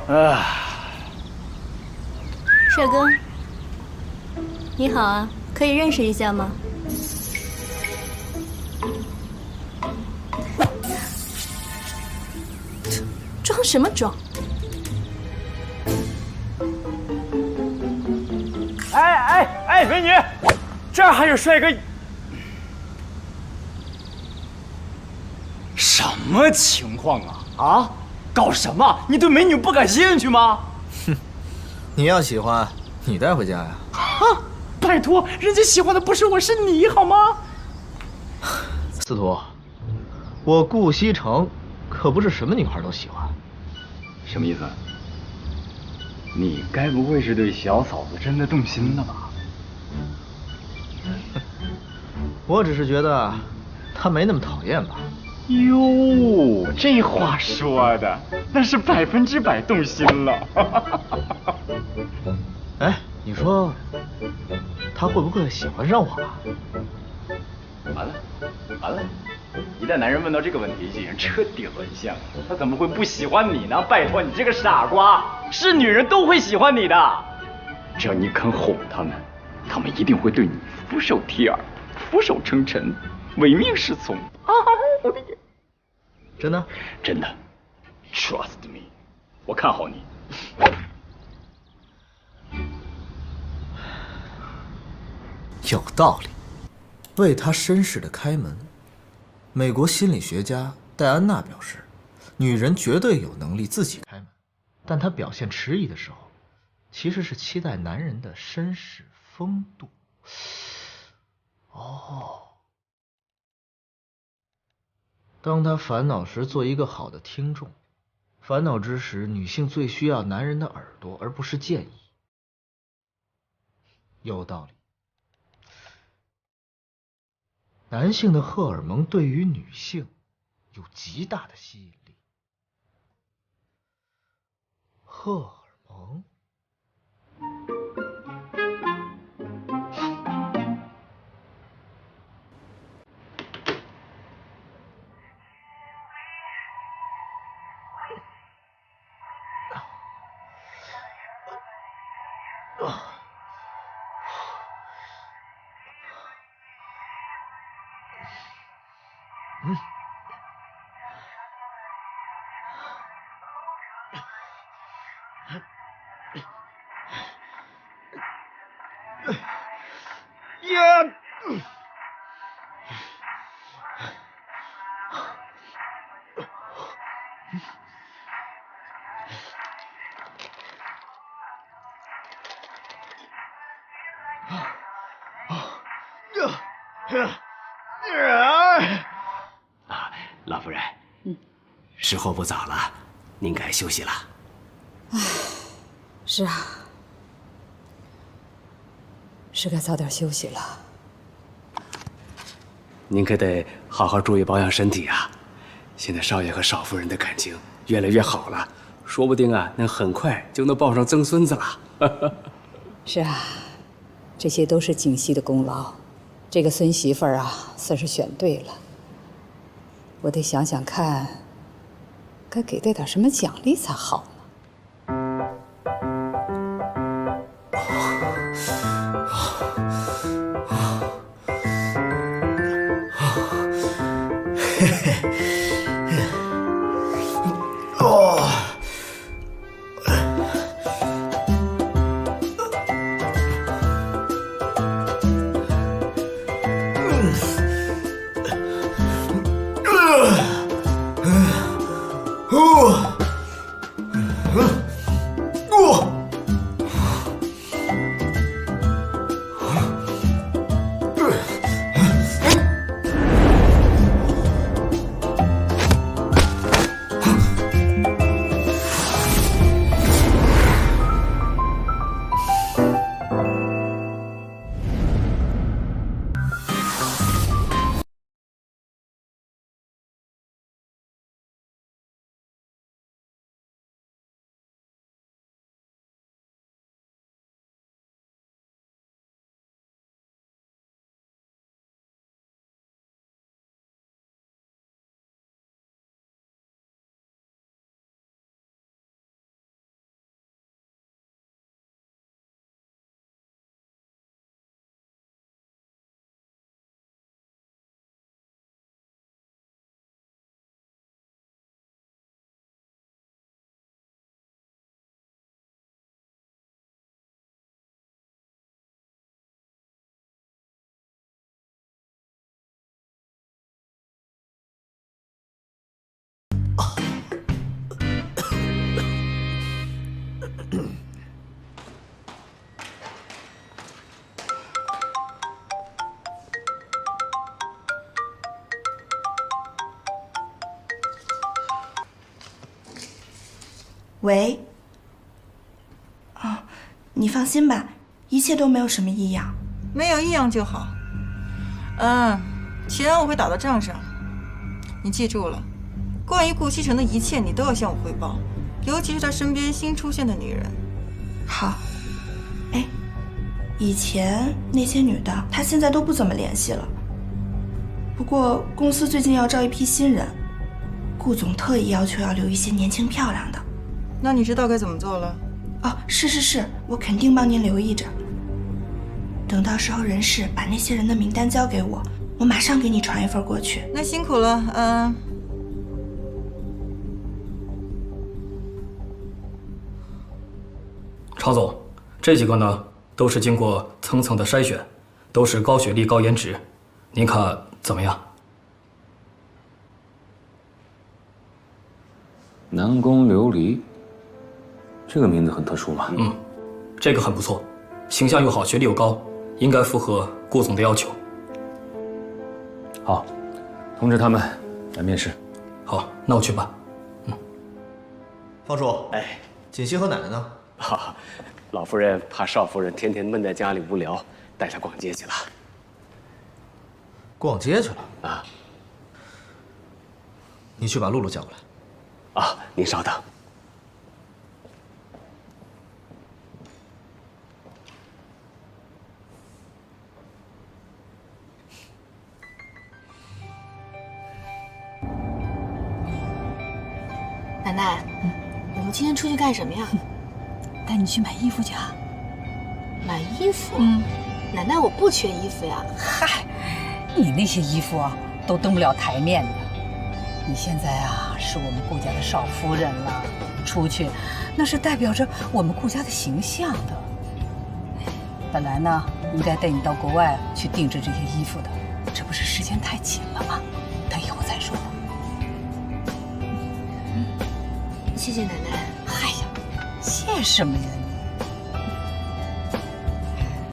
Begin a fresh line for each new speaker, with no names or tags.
帅哥，你好啊，可以认识一下吗？装什么装？
哎，美女，这儿还有帅哥。什么情况啊？啊，搞什么？你对美女不感兴趣吗？
哼，你要喜欢，你带回家呀。
啊，拜托，人家喜欢的不是我，是你，好吗？
司徒，我顾西城可不是什么女孩都喜欢。
什么意思？你该不会是对小嫂子真的动心了吧？
我只是觉得她没那么讨厌吧。
哟，这话说的，那是100%动心了。
哎，你说她会不会喜欢上我啊？
完了！一旦男人问到这个问题，竟然彻底沦陷了。他怎么会不喜欢你呢？拜托，你这个傻瓜，是女人都会喜欢你的。只要你肯哄他们，他们一定会对你俯首帖耳、俯首称臣、唯命是从。啊，我的天！
真的？
真的 ，Trust me， 我看好你。
有道理。为他绅士的开门。美国心理学家戴安娜表示，女人绝对有能力自己开门，但她表现迟疑的时候，其实是期待男人的绅士风度。哦，当她烦恼时，做一个好的听众。烦恼之时，女性最需要男人的耳朵，而不是建议。有道理。男性的荷尔蒙对于女性有极大的吸引力。荷尔蒙。
老夫人，时候不早了，您该休息了。
唉，是啊，是该早点休息了。
您可得好好注意保养身体啊！现在少爷和少夫人的感情越来越好了，说不定啊，能很快就能抱上曾孙子了。
是啊，这些都是景熙的功劳，这个孙媳妇儿啊，算是选对了。我得想想看，该给他点什么奖励才好呢。
嘿嘿。哦。
喂。哦，你放心吧，一切都没有什么异样。
没有异样就好。钱我会打到账上。你记住了，关于顾西城的一切你都要向我汇报，尤其是他身边新出现的女人。
好。哎，以前那些女的，她现在都不怎么联系了。不过公司最近要招一批新人，顾总特意要求要留一些年轻漂亮的。
那你知道该怎么做了？
哦，是，我肯定帮您留意着。等到时候人事把那些人的名单交给我，我马上给你传一份过去。
那辛苦了，
常总，这几个呢都是经过层层的筛选，都是高学历、高颜值，您看怎么样？
南宫琉璃，这个名字很特殊嘛。
这个很不错，形象又好，学历又高，应该符合顾总的要求。
好，通知他们来面试。
好，那我去办。
方叔，
哎，
锦溪和奶奶呢？
老夫人怕少夫人天天闷在家里无聊，带她逛街去了。
逛街去了
啊？
你去把露露叫过来。
啊，您稍等。
奶奶，我们今天出去干什么呀？
带你去买衣服去啊。
买衣服？奶奶，我不缺衣服呀。
嗨，你那些衣服啊，都登不了台面的。你现在啊，是我们顾家的少夫人了，出去那是代表着我们顾家的形象的。本来呢，应该带你到国外去定制这些衣服的，这不是时间太紧了吗？等以后再说。
谢谢奶奶。
哎呀，谢什么呀你？